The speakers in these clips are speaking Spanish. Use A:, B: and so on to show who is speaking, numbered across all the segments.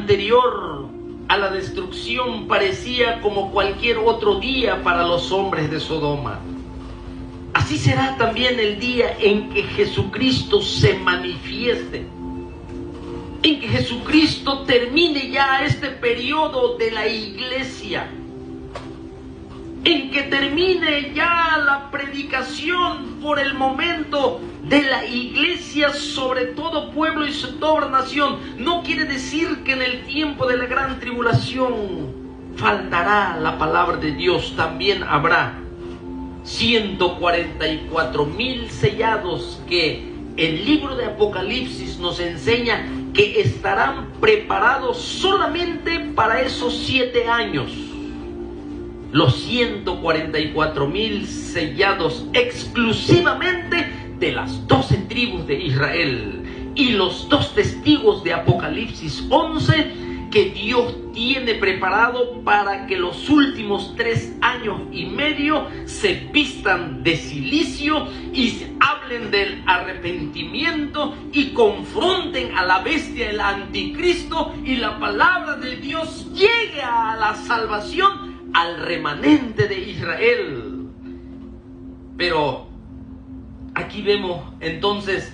A: anterior a la destrucción parecía como cualquier otro día para los hombres de Sodoma. Así será también el día en que Jesucristo se manifieste, en que Jesucristo termine ya este periodo de la iglesia, en que termine ya la predicación por el momento de la iglesia sobre todo pueblo y sobre toda nación. No quiere decir que en el tiempo de la gran tribulación faltará la palabra de Dios. También habrá 144,000 sellados que el libro de Apocalipsis nos enseña que estarán preparados solamente para esos 7 años. Los 144,000 sellados exclusivamente de las 12 tribus de Israel y los 2 testigos de Apocalipsis 11 que Dios tiene preparado para que los últimos 3 años y medio se vistan de cilicio y hablen del arrepentimiento y confronten a la bestia, el anticristo, y la palabra de Dios llegue a la salvación al remanente de Israel. Pero aquí vemos entonces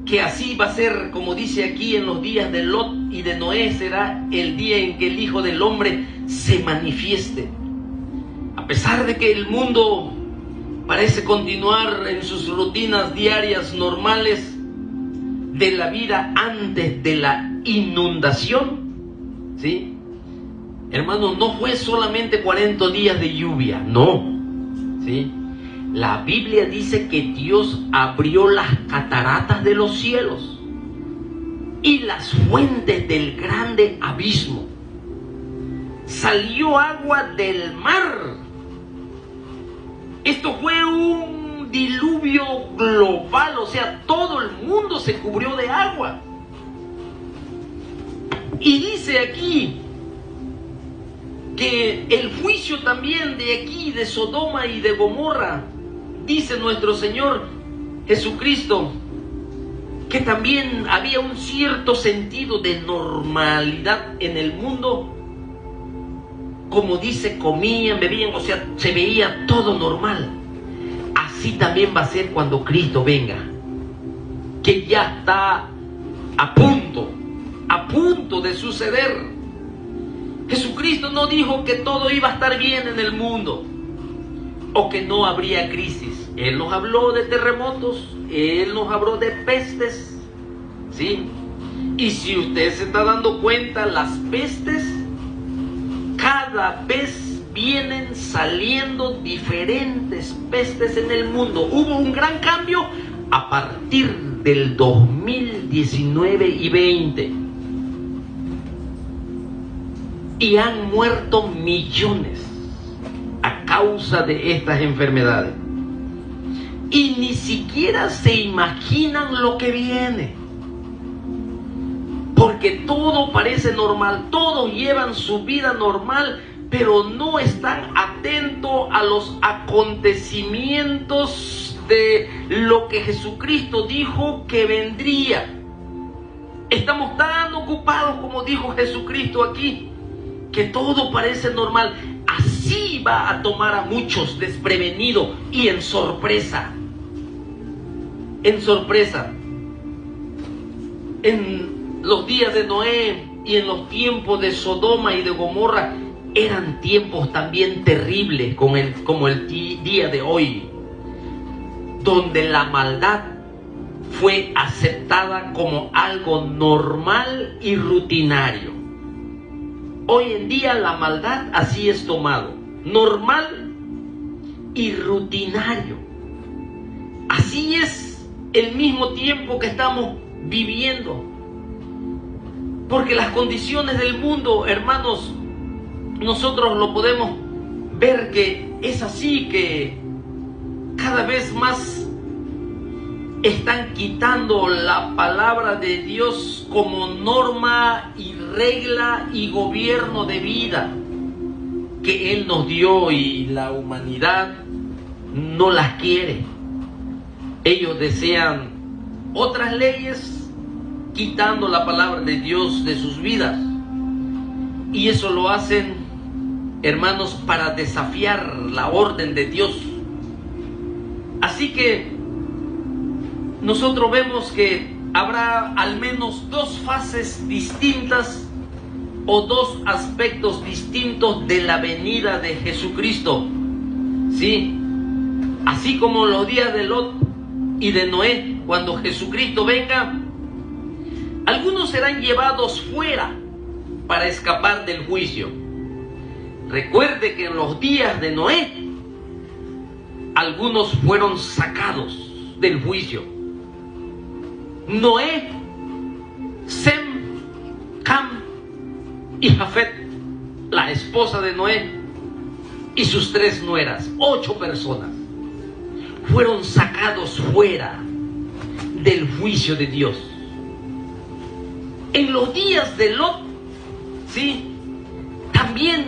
A: que así va a ser, como dice aquí, en los días de Lot y de Noé será el día en que el Hijo del Hombre se manifieste. A pesar de que el mundo parece continuar en sus rutinas diarias normales de la vida antes de la inundación, ¿sí? Hermanos, no fue solamente 40 días de lluvia, no, ¿sí? La Biblia dice que Dios abrió las cataratas de los cielos y las fuentes del grande abismo. Salió agua del mar. Esto fue un diluvio global, o sea, todo el mundo se cubrió de agua. Y dice aquí que el juicio también de aquí, de Sodoma y de Gomorra, dice nuestro Señor Jesucristo, que también había un cierto sentido de normalidad en el mundo. Como dice, comían, bebían, o sea, se veía todo normal. Así también va a ser cuando Cristo venga, que ya está a punto de suceder. Jesucristo no dijo que todo iba a estar bien en el mundo o que no habría crisis. Él nos habló de terremotos, Él nos habló de pestes, ¿sí? Y si usted se está dando cuenta, las pestes, cada vez vienen saliendo diferentes pestes en el mundo. Hubo un gran cambio a partir del 2019 y 20. Y han muerto millones a causa de estas enfermedades. Y ni siquiera se imaginan lo que viene. Porque todo parece normal, todos llevan su vida normal, pero no están atentos a los acontecimientos de lo que Jesucristo dijo que vendría. Estamos tan ocupados, como dijo Jesucristo aquí, que todo parece normal. Así va a tomar a muchos desprevenidos y en sorpresa. En sorpresa. En los días de Noé y en los tiempos de Sodoma y de Gomorra eran tiempos también terribles como el día de hoy, donde la maldad fue aceptada como algo normal y rutinario. Hoy en día la maldad así es tomado, normal y rutinario. Así es el mismo tiempo que estamos viviendo. Porque las condiciones del mundo, hermanos, nosotros lo podemos ver que es así, que cada vez más están quitando la palabra de Dios como norma y regla y gobierno de vida que Él nos dio, y la humanidad no las quiere. Ellos desean otras leyes quitando la palabra de Dios de sus vidas. Y eso lo hacen, hermanos, para desafiar la orden de Dios. Así que nosotros vemos que habrá al menos dos fases distintas o dos aspectos distintos de la venida de Jesucristo. Sí, así como los días de Lot y de Noé, cuando Jesucristo venga, algunos serán llevados fuera para escapar del juicio. Recuerde que en los días de Noé, algunos fueron sacados del juicio. Noé, Sem, Cam y Jafet, la esposa de Noé, y sus 3 nueras, 8 personas, fueron sacados fuera del juicio de Dios. En los días de Lot, sí, también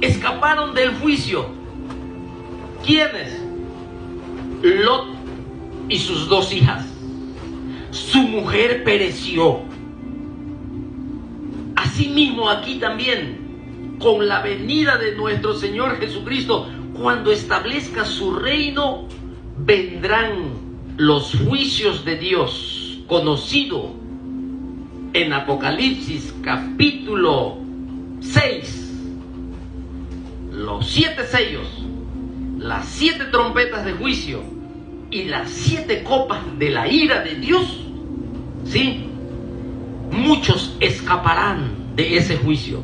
A: escaparon del juicio. ¿Quiénes? Lot y sus 2 hijas. Su mujer pereció. Asimismo aquí también, con la venida de nuestro Señor Jesucristo, cuando establezca su reino, vendrán los juicios de Dios, conocido en Apocalipsis capítulo 6, los 7 sellos, las 7 trompetas de juicio y las 7 copas de la ira de Dios. ¿Sí? Muchos escaparán de ese juicio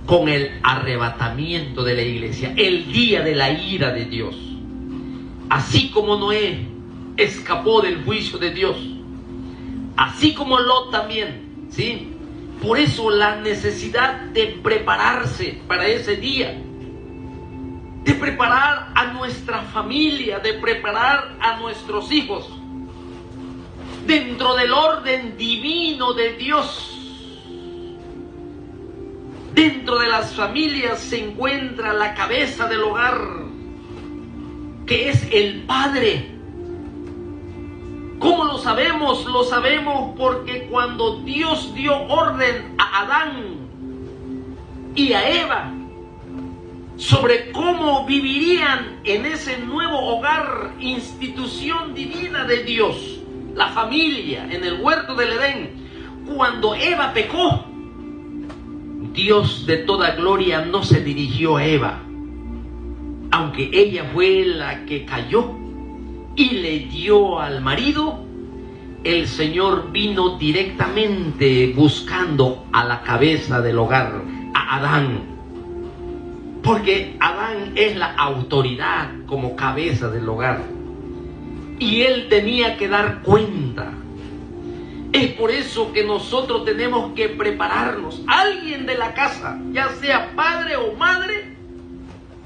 A: con el arrebatamiento de la iglesia, el día de la ira de Dios. Así como Noé escapó del juicio de Dios, así como Lot también, ¿sí? Por eso la necesidad de prepararse para ese día, de preparar a nuestra familia, de preparar a nuestros hijos dentro del orden divino de Dios. Dentro de las familias se encuentra la cabeza del hogar, que es el padre. ¿Cómo lo sabemos? Lo sabemos porque cuando Dios dio orden a Adán y a Eva sobre cómo vivirían en ese nuevo hogar, institución divina de Dios, la familia en el huerto del Edén, cuando Eva pecó, Dios de toda gloria no se dirigió a Eva, aunque ella fue la que cayó y le dio al marido. El Señor vino directamente buscando a la cabeza del hogar, a Adán, porque Adán es la autoridad como cabeza del hogar y él tenía que dar cuenta. Es por eso que nosotros tenemos que prepararnos. Alguien de la casa, ya sea padre o madre,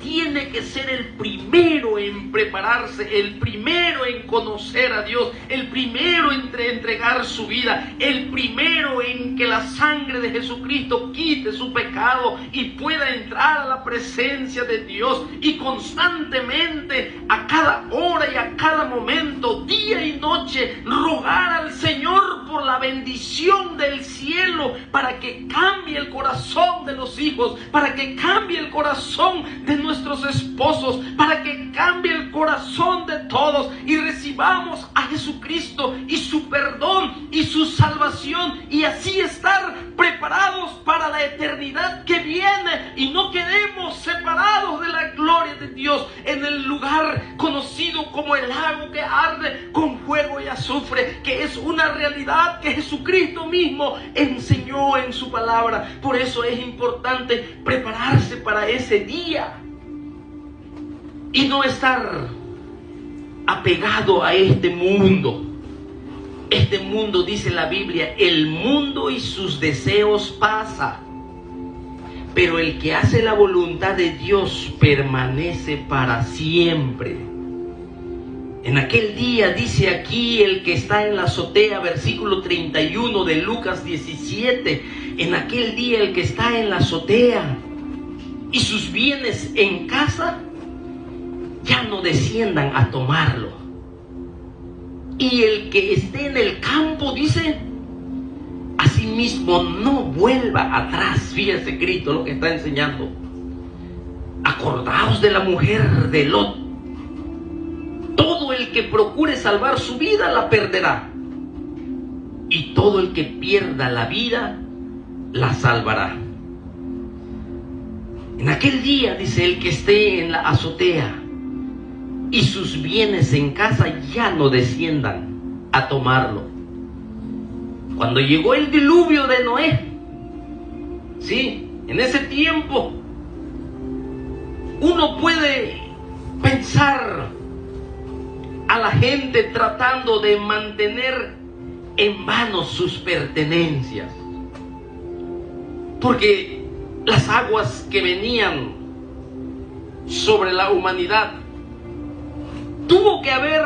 A: tiene que ser el primero en prepararse, el primero en conocer a Dios, el primero en entregar su vida, el primero en que la sangre de Jesucristo quite su pecado y pueda entrar a la presencia de Dios y constantemente, a cada hora y a cada momento, día y noche, rogar al Señor por la bendición del cielo para que cambie el corazón de los hijos, para que cambie el corazón de nuestros esposos, para que cambie el corazón de todos y recibamos a Jesucristo y su perdón y su salvación, y así estar preparados para la eternidad que viene y no quedemos separados de la gloria de Dios en el lugar conocido como el lago que arde con fuego y azufre, que es una realidad que Jesucristo mismo enseñó en su palabra. Por eso es importante prepararse para ese día y no estar apegado a este mundo. Este mundo, dice la Biblia, el mundo y sus deseos pasa, pero el que hace la voluntad de Dios permanece para siempre. En aquel día, dice aquí el que está en la azotea, versículo 31 de Lucas 17, en aquel día el que está en la azotea y sus bienes en casa, ya no desciendan a tomarlo. Y el que esté en el campo, dice, asimismo no vuelva atrás. Fíjese Cristo lo que está enseñando. Acordaos de la mujer de Lot. Todo el que procure salvar su vida la perderá, y todo el que pierda la vida la salvará. En aquel día, dice, el que esté en la azotea y sus bienes en casa ya no desciendan a tomarlo. Cuando llegó el diluvio de Noé, sí, en ese tiempo uno puede pensar a la gente tratando de mantener en vano sus pertenencias, porque las aguas que venían sobre la humanidad tuvo que haber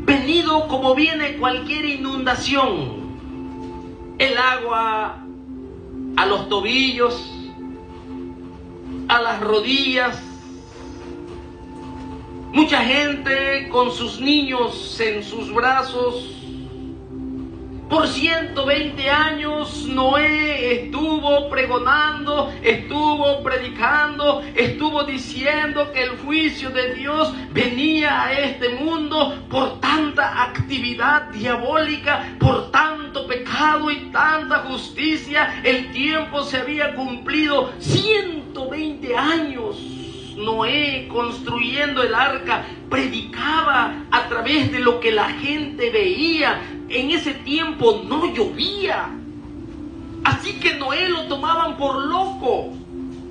A: venido como viene cualquier inundación. El agua a los tobillos, a las rodillas. Mucha gente con sus niños en sus brazos. Por 120 años Noé estuvo pregonando, estuvo predicando, estuvo diciendo que el juicio de Dios venía a este mundo por tanta actividad diabólica, por tanto pecado y tanta justicia. El tiempo se había cumplido. 120 años Noé construyendo el arca, predicaba a través de lo que la gente veía. En ese tiempo no llovía, así que Noé lo tomaban por loco.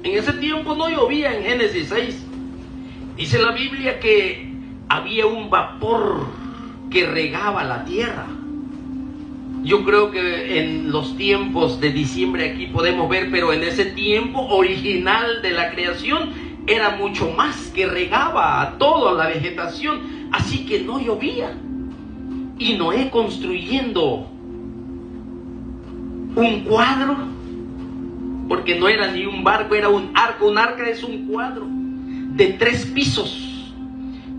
A: En ese tiempo no llovía. En Génesis 6 dice la Biblia que había un vapor que regaba la tierra. Yo creo que en los tiempos de diciembre aquí podemos ver, pero en ese tiempo original de la creación era mucho más, que regaba a toda la vegetación, así que no llovía. Y Noé construyendo un cuadro, porque no era ni un barco, era un arca. Un arca es un cuadro de 3 pisos,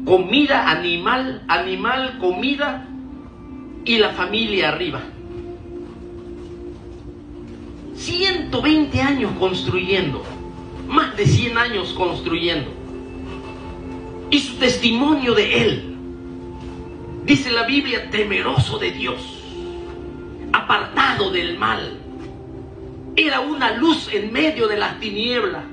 A: comida, animal, comida y la familia arriba. 120 años construyendo, más de 100 años construyendo. Y su testimonio de él, dice la Biblia, temeroso de Dios, apartado del mal. Era una luz en medio de las tinieblas.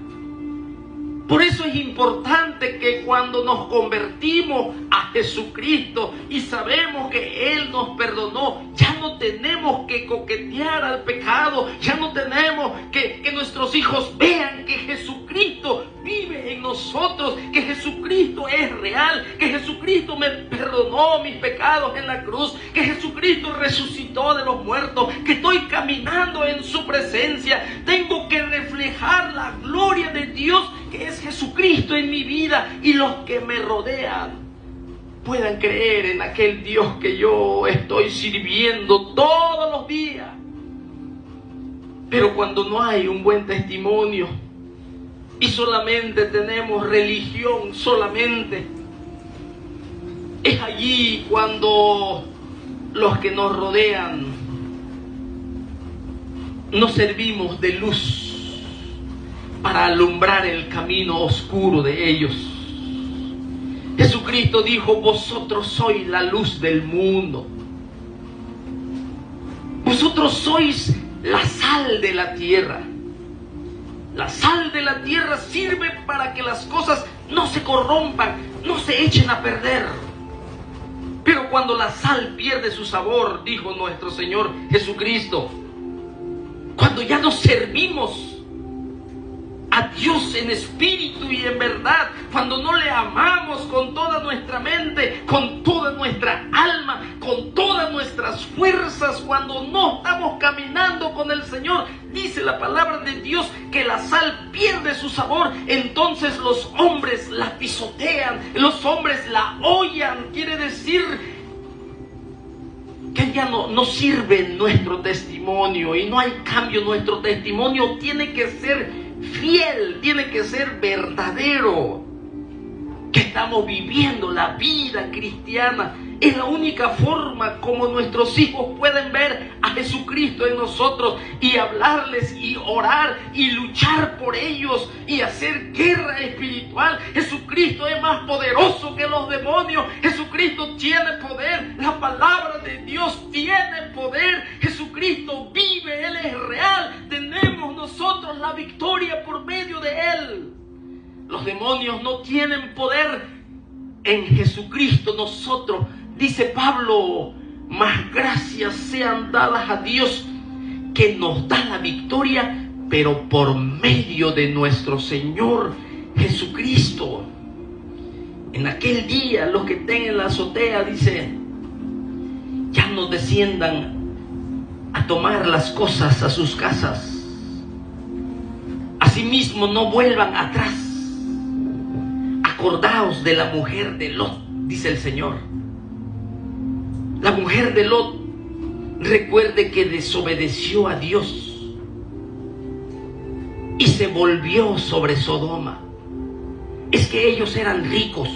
A: Por eso es importante que cuando nos convertimos a Jesucristo y sabemos que Él nos perdonó, ya no tenemos que coquetear al pecado, ya no tenemos que nuestros hijos vean que Jesucristo vive en nosotros, que Jesucristo es real, que Jesucristo me perdonó mis pecados en la cruz, que Jesucristo resucitó de los muertos, que estoy caminando en su presencia. Tengo que reflejar la gloria de Dios, que es Jesucristo en mi vida, y los que me rodean puedan creer en aquel Dios que yo estoy sirviendo todos los días. Pero cuando no hay un buen testimonio y solamente tenemos religión, solamente, es allí cuando los que nos rodean nos servimos de luz para alumbrar el camino oscuro de ellos. Jesucristo dijo: vosotros sois la luz del mundo. Vosotros sois la sal de la tierra. La sal de la tierra sirve para que las cosas no se corrompan, no se echen a perder. Pero cuando la sal pierde su sabor, dijo nuestro Señor Jesucristo, cuando ya nos servimos a Dios en espíritu y en verdad, cuando no le amamos con toda nuestra mente, con toda nuestra alma, con todas nuestras fuerzas, cuando no estamos caminando con el Señor, dice la palabra de Dios que la sal pierde su sabor. Entonces los hombres la pisotean, los hombres la hollan. Quiere decir que ya no sirve nuestro testimonio y no hay cambio. Nuestro testimonio tiene que ser fiel, tiene que ser verdadero. que estamos viviendo la vida cristiana. Es la única forma como nuestros hijos pueden ver a Jesucristo en nosotros y hablarles y orar y luchar por ellos y hacer guerra espiritual. Jesucristo es más poderoso que los demonios. Jesucristo tiene poder. La palabra de Dios tiene poder. Jesucristo vive, Él es real. Tenemos nosotros la victoria por medio de Él. Los demonios no tienen poder en Jesucristo. Nosotros, dice Pablo, más gracias sean dadas a Dios que nos da la victoria, pero por medio de nuestro Señor Jesucristo. En aquel día, los que estén en la azotea, dice, ya no desciendan a tomar las cosas a sus casas. Asimismo, no vuelvan atrás. Acordaos de la mujer de Lot, dice el Señor. La mujer de Lot, recuerde que desobedeció a Dios y se volvió sobre Sodoma. Es que ellos eran ricos.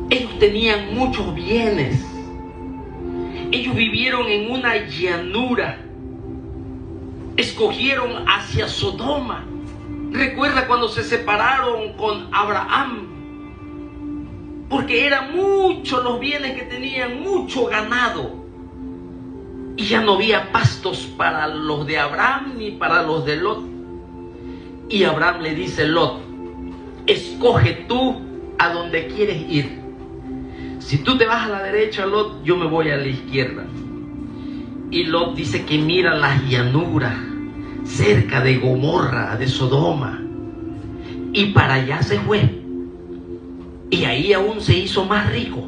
A: Ellos tenían muchos bienes. Ellos vivieron en una llanura. Escogieron hacia Sodoma. Recuerda cuando se separaron con Abraham, porque eran muchos los bienes que tenían, mucho ganado, y ya no había pastos para los de Abraham ni para los de Lot. Y Abraham le dice: Lot, escoge tú a donde quieres ir. Si tú te vas a la derecha, Lot, yo me voy a la izquierda. Y Lot dice que mira las llanuras cerca de Gomorra, de Sodoma, y para allá se fue. Y ahí aún se hizo más rico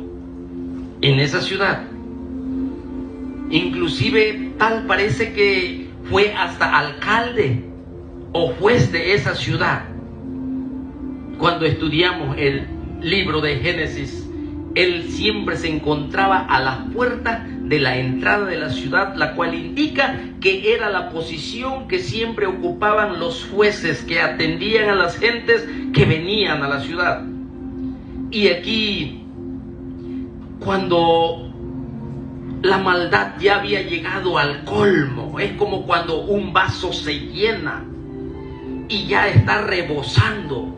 A: en esa ciudad. Inclusive tal parece que fue hasta alcalde o juez de esa ciudad. Cuando estudiamos el libro de Génesis, él siempre se encontraba a las puertas de la entrada de la ciudad, la cual indica que era la posición que siempre ocupaban los jueces que atendían a las gentes que venían a la ciudad. Y aquí, cuando la maldad ya había llegado al colmo, es como cuando un vaso se llena y ya está rebosando.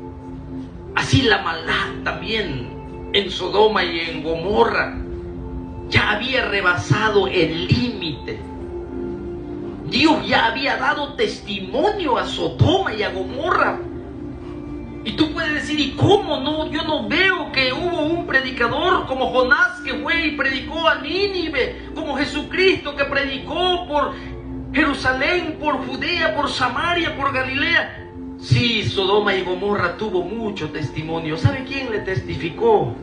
A: Así la maldad también en Sodoma y en Gomorra ya había rebasado el límite. Dios ya había dado testimonio a Sodoma y a Gomorra. Y tú puedes decir: ¿y cómo no? Yo no veo que hubo un predicador como Jonás que fue y predicó a Nínive, como Jesucristo que predicó por Jerusalén, por Judea, por Samaria, por Galilea. Sí, Sodoma y Gomorra tuvo mucho testimonio. ¿Sabe quién le testificó?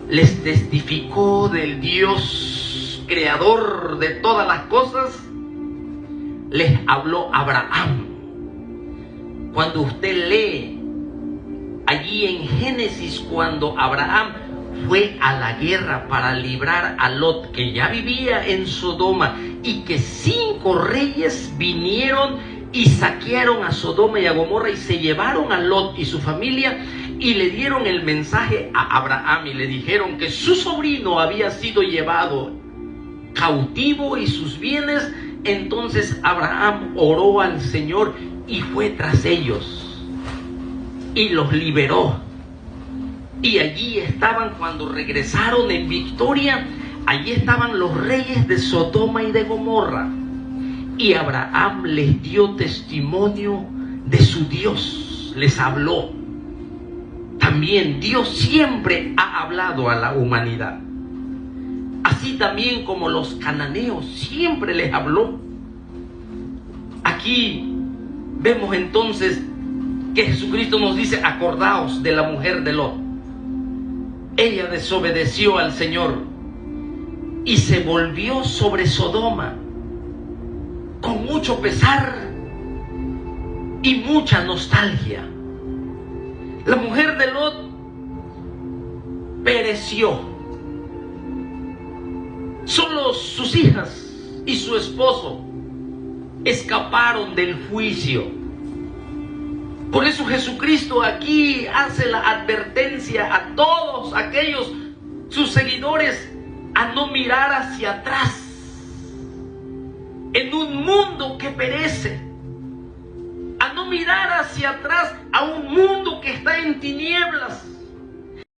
A: Les testificó del Dios creador de todas las cosas. Les habló Abraham. Cuando usted lee allí en Génesis, cuando Abraham fue a la guerra para librar a Lot, que ya vivía en Sodoma, y que 5 reyes vinieron y saquearon a Sodoma y a Gomorra y se llevaron a Lot y su familia, y le dieron el mensaje a Abraham y le dijeron que su sobrino había sido llevado cautivo y sus bienes. Entonces Abraham oró al Señor y fue tras ellos y los liberó. Y allí estaban, cuando regresaron en victoria, allí estaban los reyes de Sodoma y de Gomorra. Y Abraham les dio testimonio de su Dios, les habló. También Dios siempre ha hablado a la humanidad. Así también como los cananeos siempre les habló. Aquí vemos entonces que Jesucristo nos dice: acordaos de la mujer de Lot. Ella desobedeció al Señor y se volvió sobre Sodoma con mucho pesar y mucha nostalgia. La mujer de Lot pereció. Solo sus hijas y su esposo escaparon del juicio. Por eso Jesucristo aquí hace la advertencia a todos aquellos sus seguidores a no mirar hacia atrás en un mundo que perece, a no mirar hacia atrás a un mundo que está en tinieblas,